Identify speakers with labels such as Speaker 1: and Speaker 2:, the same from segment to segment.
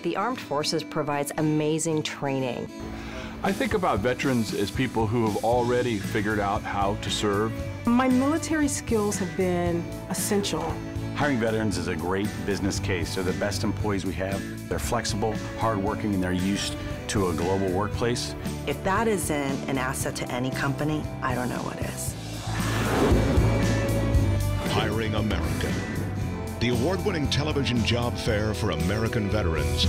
Speaker 1: the Armed Forces provides amazing training.
Speaker 2: I think about veterans as people who have already figured out how to serve.
Speaker 3: My military skills have been essential.
Speaker 4: Hiring veterans is a great business case. They're the best employees we have. They're flexible, hardworking, and they're used to a global workplace.
Speaker 5: If that isn't an asset to any company, I don't know what is.
Speaker 6: Hiring America, the award-winning television job fair for American veterans.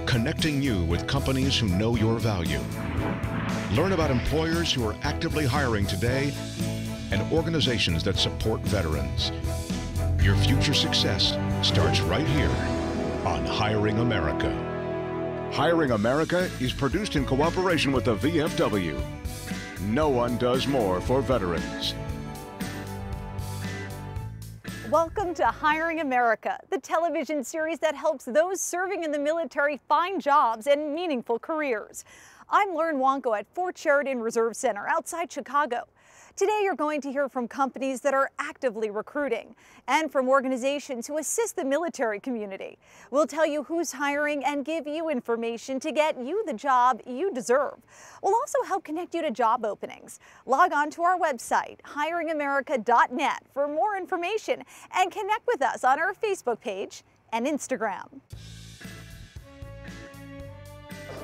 Speaker 6: Connecting you with companies who know your value. Learn about employers who are actively hiring today and organizations that support veterans. Your future success starts right here on Hiring America. Hiring America is produced in cooperation with the VFW. No one does more for veterans.
Speaker 7: Welcome to Hiring America, the television series that helps those serving in the military find jobs and meaningful careers. I'm Lauren Wonko at Fort Sheridan Reserve Center outside Chicago. Today you're going to hear from companies that are actively recruiting and from organizations who assist the military community. We'll tell you who's hiring and give you information to get you the job you deserve. We'll also help connect you to job openings. Log on to our website, hiringamerica.net, for more information and connect with us on our Facebook page and Instagram.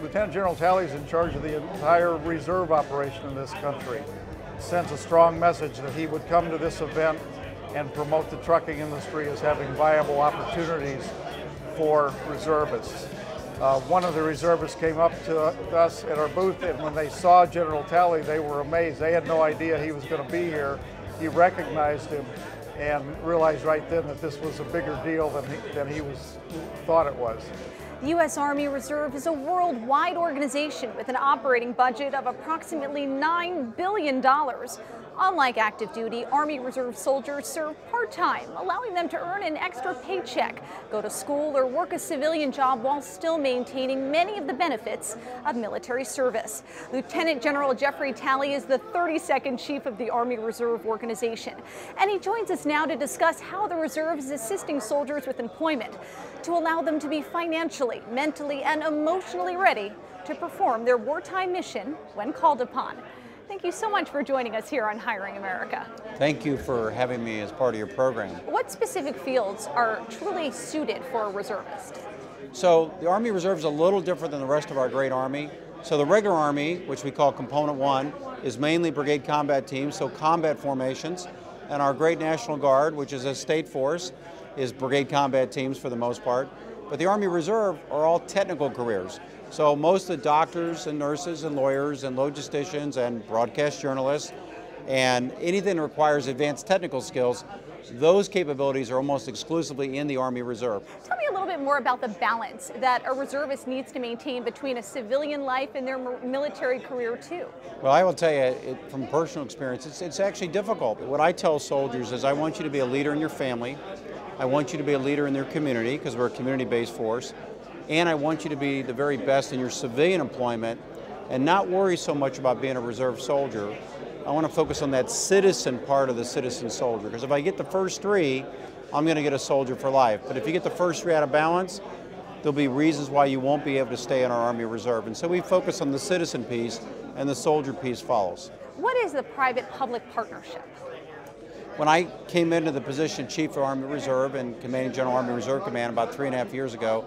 Speaker 8: Lieutenant General Talley is in charge of the entire reserve operation in this country. Sends a strong message that he would come to this event and promote the trucking industry as having viable opportunities for reservists. One of the reservists came up to us at our booth, and when they saw General Talley, they were amazed. They had no idea he was going to be here. He recognized him and realized right then that this was a bigger deal than he thought it was.
Speaker 7: The U.S. Army Reserve is a worldwide organization with an operating budget of approximately $9 billion. Unlike active duty, Army Reserve soldiers serve part-time, allowing them to earn an extra paycheck, go to school, or work a civilian job while still maintaining many of the benefits of military service. Lieutenant General Jeffrey Talley is the 32nd Chief of the Army Reserve Organization, and he joins us now to discuss how the Reserve is assisting soldiers with employment to allow them to be financially, mentally, and emotionally ready to perform their wartime mission when called upon. Thank you so much for joining us here on Hiring America.
Speaker 9: Thank you for having me as part of your program.
Speaker 7: What specific fields are truly suited for a reservist?
Speaker 9: So the Army Reserve is a little different than the rest of our great Army. So the regular Army, which we call Component 1, is mainly brigade combat teams, so combat formations. And our great National Guard, which is a state force, is brigade combat teams for the most part. But the Army Reserve are all technical careers. So most of the doctors and nurses and lawyers and logisticians and broadcast journalists and anything that requires advanced technical skills, those capabilities are almost exclusively in the Army Reserve.
Speaker 7: Tell me a little bit more about the balance that a reservist needs to maintain between a civilian life and their military career too.
Speaker 9: Well, I will tell you from personal experience, it's actually difficult. What I tell soldiers is I want you to be a leader in your family. I want you to be a leader in their community because we're a community-based force. And I want you to be the very best in your civilian employment and not worry so much about being a reserve soldier. I want to focus on that citizen part of the citizen soldier, because if I get the first three, I'm going to get a soldier for life. But if you get the first three out of balance, there'll be reasons why you won't be able to stay in our Army Reserve. And so we focus on the citizen piece, and the soldier piece follows.
Speaker 7: What is the private-public partnership?
Speaker 9: When I came into the position Chief of Army Reserve and Commanding General Army Reserve Command about 3.5 years ago,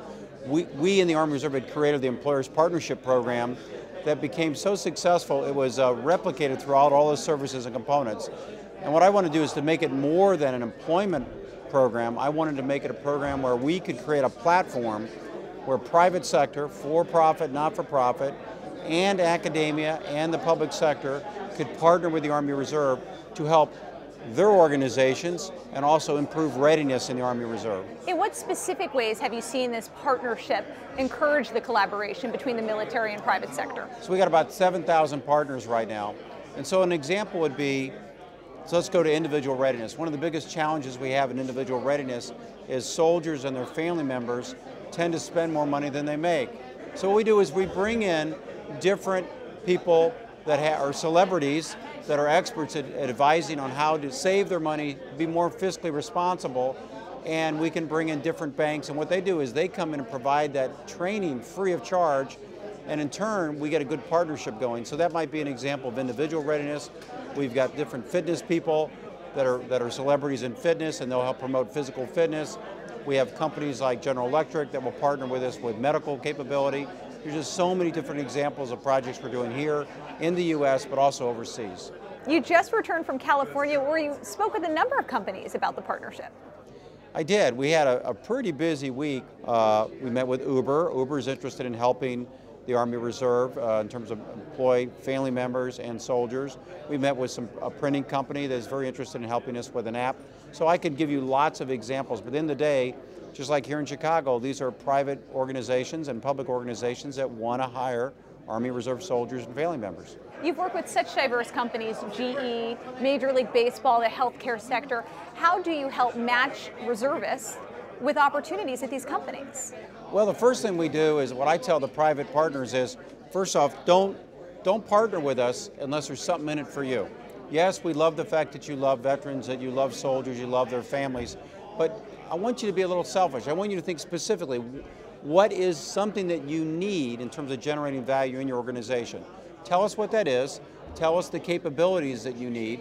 Speaker 9: we in the Army Reserve had created the Employers Partnership Program that became so successful it was replicated throughout all the services and components. And what I want to do is to make it more than an employment program. I wanted to make it a program where we could create a platform where private sector, for-profit, not-for-profit, and academia and the public sector could partner with the Army Reserve to help their organizations and also improve readiness in the Army Reserve.
Speaker 7: In what specific ways have you seen this partnership encourage the collaboration between the military and private sector?
Speaker 9: So we got about 7,000 partners right now. And so an example would be, so let's go to individual readiness. One of the biggest challenges we have in individual readiness is soldiers and their family members tend to spend more money than they make. So what we do is we bring in different people that are celebrities that are experts at advising on how to save their money, be more fiscally responsible, and we can bring in different banks, and what they do is they come in and provide that training free of charge, and in turn we get a good partnership going. So that might be an example of individual readiness. We've got different fitness people that are celebrities in fitness, and they'll help promote physical fitness. We have companies like General Electric that will partner with us with medical capability. There's just so many different examples of projects we're doing here in the U.S., but also overseas.
Speaker 7: You just returned from California, where you spoke with a number of companies about the partnership.
Speaker 9: I did. We had a pretty busy week. We met with Uber. Uber is interested in helping the Army Reserve in terms of employee, family members, and soldiers. We met with a printing company that is very interested in helping us with an app. So I could give you lots of examples, but in the day, just like here in Chicago, these are private organizations and public organizations that want to hire Army Reserve soldiers and family members.
Speaker 7: You've worked with such diverse companies, GE, Major League Baseball, the healthcare sector. How do you help match reservists with opportunities at these companies?
Speaker 9: Well, the first thing we do is what I tell the private partners is, first off, don't partner with us unless there's something in it for you. Yes, we love the fact that you love veterans, that you love soldiers, you love their families, but I want you to be a little selfish. I want you to think specifically, what is something that you need in terms of generating value in your organization? Tell us what that is, tell us the capabilities that you need,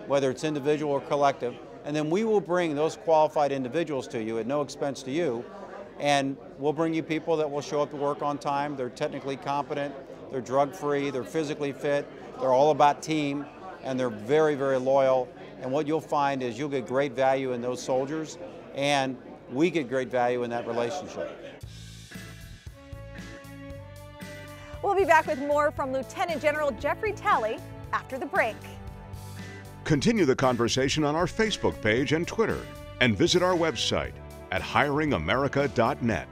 Speaker 9: whether it's individual or collective, and then we will bring those qualified individuals to you at no expense to you, and we'll bring you people that will show up to work on time, they're technically competent, they're drug-free, they're physically fit, they're all about team, and they're very, very loyal. And what you'll find is you'll get great value in those soldiers, and we get great value in that relationship.
Speaker 7: We'll be back with more from Lieutenant General Jeffrey Talley after the break.
Speaker 6: Continue the conversation on our Facebook page and Twitter, and visit our website at hiringamerica.net.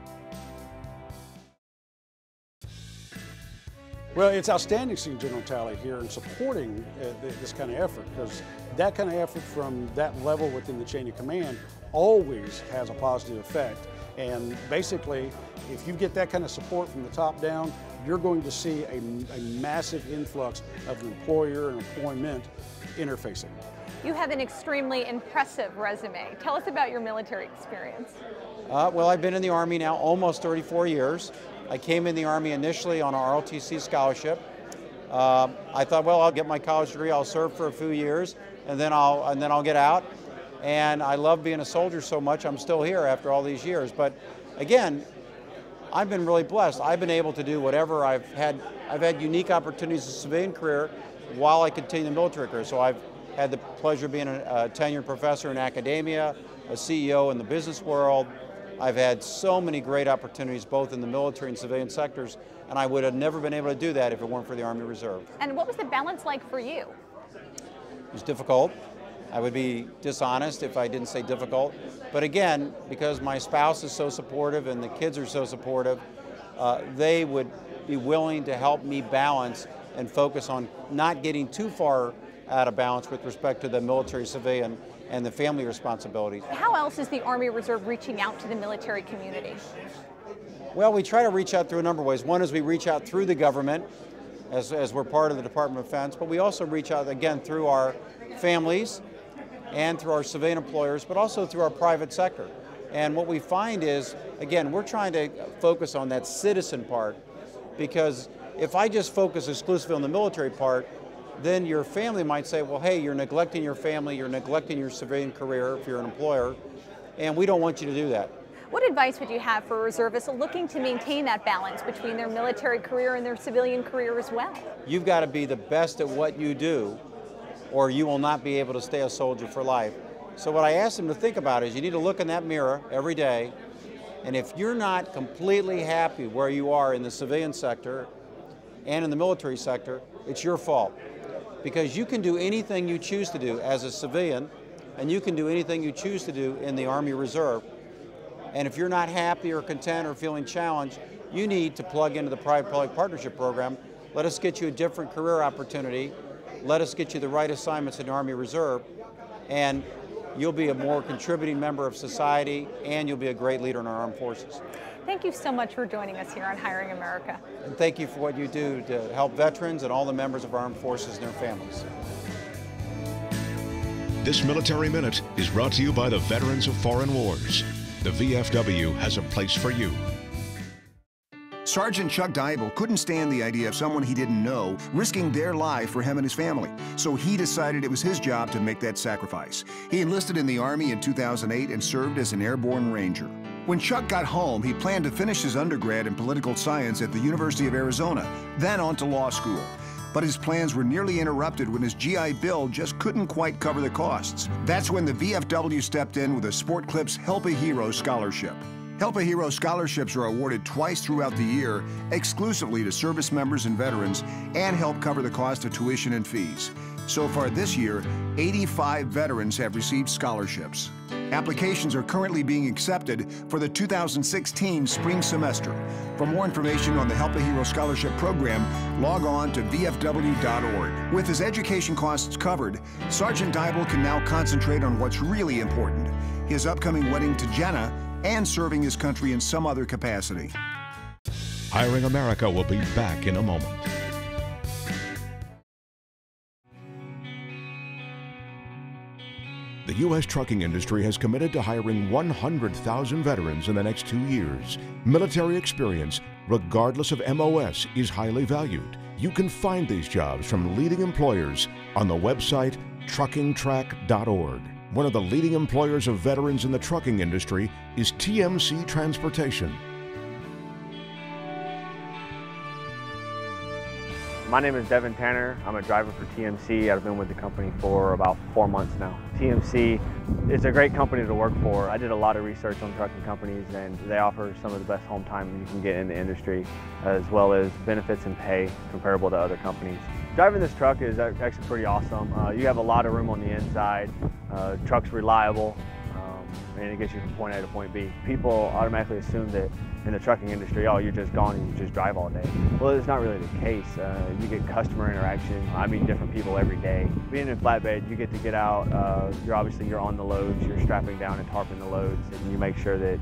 Speaker 10: Well, it's outstanding seeing General Talley here and supporting this kind of effort, because that kind of effort from that level within the chain of command always has a positive effect. And basically, if you get that kind of support from the top down, you're going to see a massive influx of employer and employment interfacing.
Speaker 7: You have an extremely impressive resume. Tell us about your military experience.
Speaker 9: Well, I've been in the Army now almost 34 years. I came in the Army initially on a ROTC scholarship. I thought, well, I'll get my college degree, I'll serve for a few years, and then I'll get out. And I love being a soldier so much, I'm still here after all these years. But again, I've been really blessed. I've been able to do whatever I've had unique opportunities in the civilian career while I continue the military career. So I've had the pleasure of being a tenured professor in academia, a CEO in the business world. I've had so many great opportunities both in the military and civilian sectors, and I would have never been able to do that if it weren't for the Army Reserve.
Speaker 7: And what was the balance like for you?
Speaker 9: It was difficult. I would be dishonest if I didn't say difficult. But again, because my spouse is so supportive and the kids are so supportive, they would be willing to help me balance and focus on not getting too far out of balance with respect to the military, civilian, and the family responsibilities.
Speaker 7: How else is the Army Reserve reaching out to the military community?
Speaker 9: Well, we try to reach out through a number of ways. One is we reach out through the government as we're part of the Department of Defense, but we also reach out again through our families and through our civilian employers, but also through our private sector. And what we find is, again, we're trying to focus on that citizen part, because if I just focus exclusively on the military part, then your family might say, well, hey, you're neglecting your family, you're neglecting your civilian career if you're an employer, and we don't want you to do that.
Speaker 7: What advice would you have for reservists looking to maintain that balance between their military career and their civilian career as well?
Speaker 9: You've got to be the best at what you do, or you will not be able to stay a soldier for life. So what I ask them to think about is you need to look in that mirror every day, and if you're not completely happy where you are in the civilian sector and in the military sector, it's your fault. Because you can do anything you choose to do as a civilian, and you can do anything you choose to do in the Army Reserve. And if you're not happy or content or feeling challenged, you need to plug into the private-public partnership program. Let us get you a different career opportunity. Let us get you the right assignments in the Army Reserve, and you'll be a more contributing member of society, and you'll be a great leader in our armed forces.
Speaker 7: Thank you so much for joining us here on Hiring America.
Speaker 9: And thank you for what you do to help veterans and all the members of our armed forces and their families.
Speaker 6: This Military Minute is brought to you by the Veterans of Foreign Wars. The VFW has a place for you.
Speaker 11: Sergeant Chuck Dybel couldn't stand the idea of someone he didn't know risking their life for him and his family. So he decided it was his job to make that sacrifice. He enlisted in the Army in 2008 and served as an airborne ranger. When Chuck got home, he planned to finish his undergrad in political science at the University of Arizona, then on to law school. But his plans were nearly interrupted when his GI Bill just couldn't quite cover the costs. That's when the VFW stepped in with a Sport Clips Help a Hero scholarship. Help a Hero scholarships are awarded twice throughout the year, exclusively to service members and veterans, and help cover the cost of tuition and fees. So far this year, 85 veterans have received scholarships. Applications are currently being accepted for the 2016 spring semester. For more information on the Help a Hero Scholarship Program, log on to vfw.org. With his education costs covered, Sergeant Dybel can now concentrate on what's really important, his upcoming wedding to Jenna and serving his country in some other capacity.
Speaker 6: Hiring America will be back in a moment. The U.S. trucking industry has committed to hiring 100,000 veterans in the next 2 years. Military experience, regardless of MOS, is highly valued. You can find these jobs from leading employers on the website truckingtrack.org. One of the leading employers of veterans in the trucking industry is TMC Transportation.
Speaker 12: My name is Devin Tanner. I'm a driver for TMC. I've been with the company for about 4 months now. TMC is a great company to work for. I did a lot of research on trucking companies, and they offer some of the best home time you can get in the industry, as well as benefits and pay comparable to other companies. Driving this truck is actually pretty awesome. You have a lot of room on the inside. Truck's reliable, and it gets you from point A to point B. People automatically assume that in the trucking industry, oh, you're just gone and you just drive all day. Well, it's not really the case. You get customer interaction. I meet different people every day. Being in flatbed, you get to get out. You're on the loads. You're strapping down and tarping the loads, and you make sure that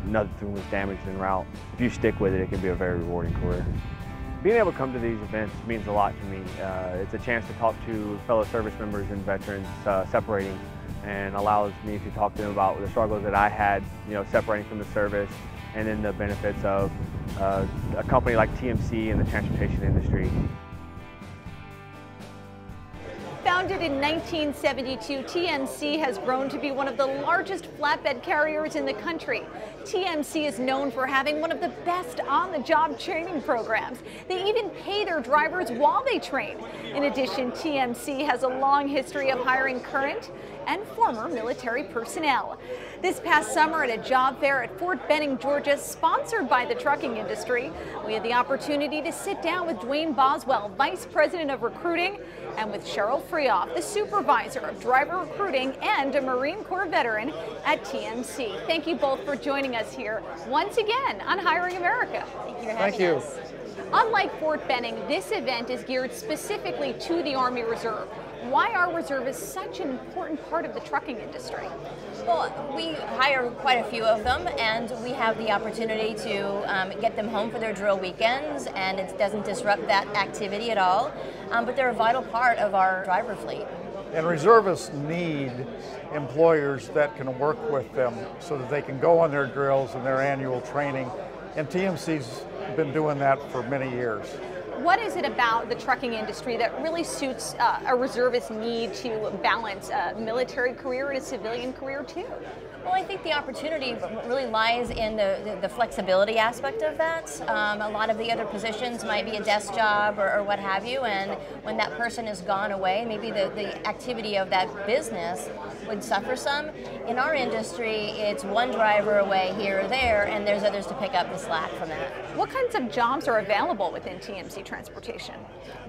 Speaker 12: nothing was damaged en route. If you stick with it, it can be a very rewarding career. Being able to come to these events means a lot to me. It's a chance to talk to fellow service members and veterans separating, and allows me to talk to them about the struggles that I had, separating from the service, and then the benefits of a company like TMC in the transportation industry.
Speaker 7: Founded in 1972, TMC has grown to be one of the largest flatbed carriers in the country. TMC is known for having one of the best on-the-job training programs. They even pay their drivers while they train. In addition, TMC has a long history of hiring current and former military personnel. This past summer at a job fair at Fort Benning, Georgia, sponsored by the trucking industry, we had the opportunity to sit down with Duane Boswell, Vice President of Recruiting, and with Cheryl Freauff, the Supervisor of Driver Recruiting and a Marine Corps veteran at TMC. Thank you both for joining us here once again on Hiring America. Thank you for having us. Unlike Fort Benning, this event is geared specifically to the Army Reserve. Why are reservists such an important part of the trucking industry?
Speaker 13: Well, we hire quite a few of them, and we have the opportunity to get them home for their drill weekends, and it doesn't disrupt that activity at all. But they're a vital part of our driver fleet.
Speaker 8: And reservists need employers that can work with them so that they can go on their drills and their annual training. And TMC's been doing that for many years.
Speaker 7: What is it about the trucking industry that really suits a reservist's need to balance a military career and a civilian career too?
Speaker 13: Well, I think the opportunity really lies in the flexibility aspect of that. A lot of the other positions might be a desk job or what have you, and when that person is gone away, maybe the activity of that business would suffer some. In our industry, it's one driver away here or there, and there's others to pick up the slack from that.
Speaker 7: What kinds of jobs are available within TMC Transportation?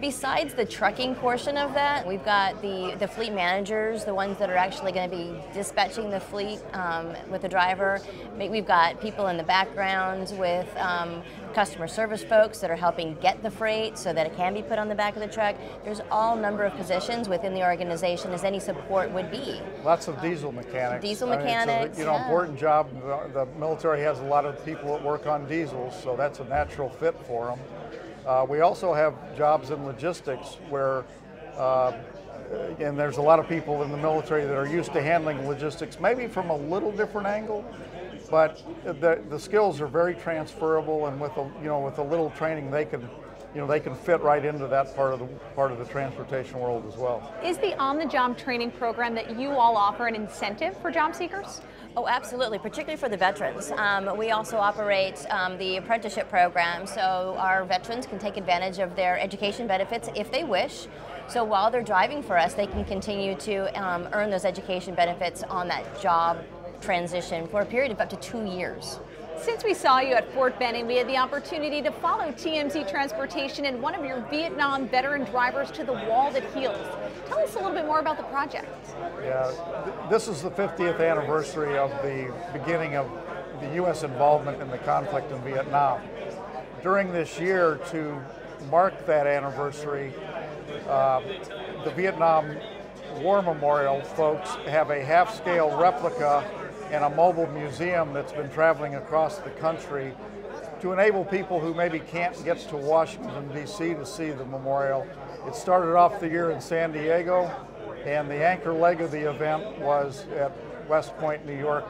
Speaker 13: Besides the trucking portion of that, we've got the fleet managers, the ones that are actually going to be dispatching the fleet with the driver. We've got people in the background with customer service folks that are helping get the freight so that it can be put on the back of the truck. There's all number of positions within the organization as any support would be.
Speaker 8: Lots of diesel mechanics.
Speaker 13: Diesel mechanics,
Speaker 8: it's a, important job. The military has a lot of people that work on diesels, so that's a natural fit for them. We also have jobs in logistics where and there's a lot of people in the military that are used to handling logistics, maybe from a little different angle, but the skills are very transferable, and with a little training, they can fit right into that part of the transportation world as well.
Speaker 7: Is the on-the-job training program that you all offer an incentive for job seekers?
Speaker 13: Oh, absolutely, particularly for the veterans. We also operate the apprenticeship program, so our veterans can take advantage of their education benefits if they wish. So while they're driving for us, they can continue to earn those education benefits on that job transition for a period of up to 2 years.
Speaker 7: Since we saw you at Fort Benning, we had the opportunity to follow TMC Transportation and one of your Vietnam veteran drivers to the wall that heals. Tell us a little bit more about the project.
Speaker 8: Yeah, this is the 50th anniversary of the beginning of the U.S. involvement in the conflict in Vietnam. During this year, to mark that anniversary, the Vietnam War Memorial folks have a half-scale replica and a mobile museum that's been traveling across the country to enable people who maybe can't get to Washington, D.C. to see the memorial. It started off the year in San Diego, and the anchor leg of the event was at West Point, New York.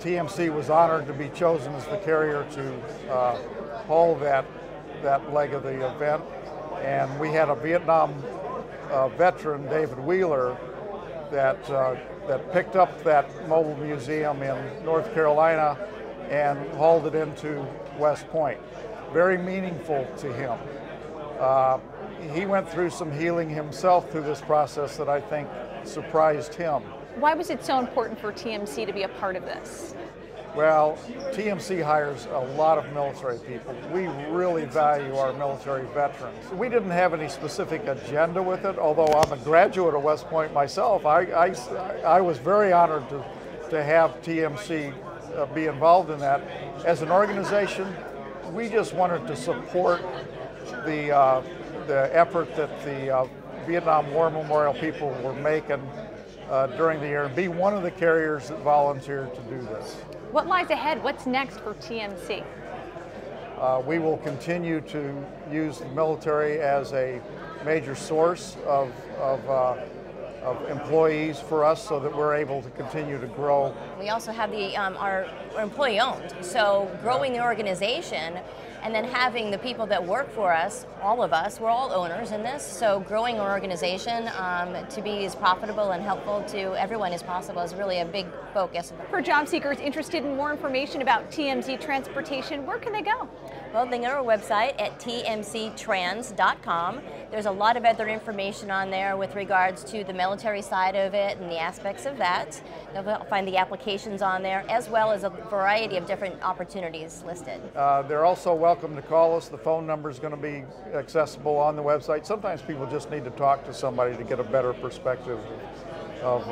Speaker 8: TMC was honored to be chosen as the carrier to haul that leg of the event, and we had a Vietnam veteran, David Wheeler, that picked up that mobile museum in North Carolina and hauled it into West Point. Very meaningful to him. He went through some healing himself through this process that I think surprised him.
Speaker 7: Why was it so important for TMC to be a part of this?
Speaker 8: Well, TMC hires a lot of military people. We really value our military veterans. We didn't have any specific agenda with it, although I'm a graduate of West Point myself. I was very honored to have TMC be involved in that. As an organization, we just wanted to support the effort that the Vietnam War Memorial people were making during the year and be one of the carriers that volunteered to do this.
Speaker 7: What lies ahead? What's next for TMC?
Speaker 8: We will continue to use the military as a major source of employees for us so that we're able to continue to grow.
Speaker 13: We also have our employee owned, so growing the organization and then having the people that work for us, all of us, we're all owners in this, so growing our organization to be as profitable and helpful to everyone as possible is really a big focus.
Speaker 7: For job seekers interested in more information about TMC Transportation, where can they go?
Speaker 13: Well, they can go to our website at tmctrans.com. There's a lot of other information on there with regards to the military side of it and the aspects of that. They'll find the applications on there, as well as a variety of different opportunities listed.
Speaker 8: They're also welcome to call us. The phone number is going to be accessible on the website. Sometimes people just need to talk to somebody to get a better perspective of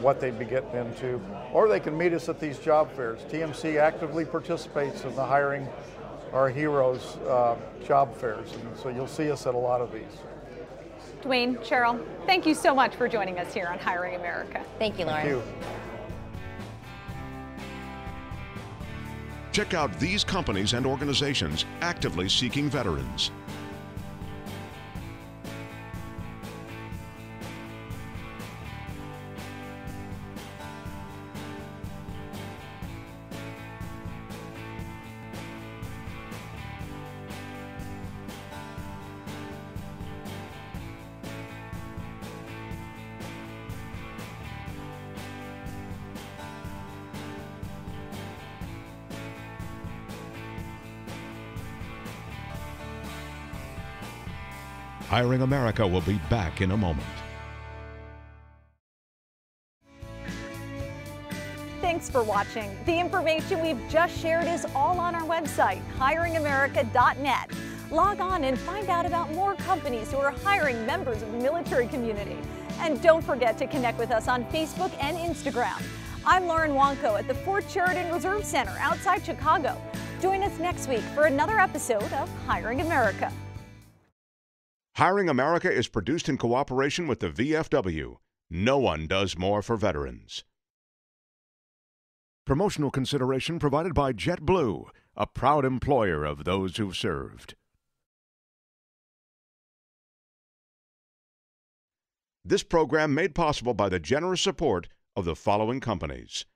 Speaker 8: what they'd be getting into. Or they can meet us at these job fairs. TMC actively participates in the hiring our heroes job fairs, and so you'll see us at a lot of these.
Speaker 7: Duane, Cheryl, thank you so much for joining us here on Hiring America.
Speaker 13: Thank you, Lauren.
Speaker 8: Thank you.
Speaker 6: Check out these companies and organizations actively seeking veterans. Hiring America will be back in a moment.
Speaker 7: Thanks for watching. The information we've just shared is all on our website, hiringamerica.net. Log on and find out about more companies who are hiring members of the military community. And don't forget to connect with us on Facebook and Instagram. I'm Lauren Wonko at the Fort Sheridan Reserve Center outside Chicago. Join us next week for another episode of Hiring America.
Speaker 6: Hiring America is produced in cooperation with the VFW. No one does more for veterans. Promotional consideration provided by JetBlue, a proud employer of those who've served. This program made possible by the generous support of the following companies: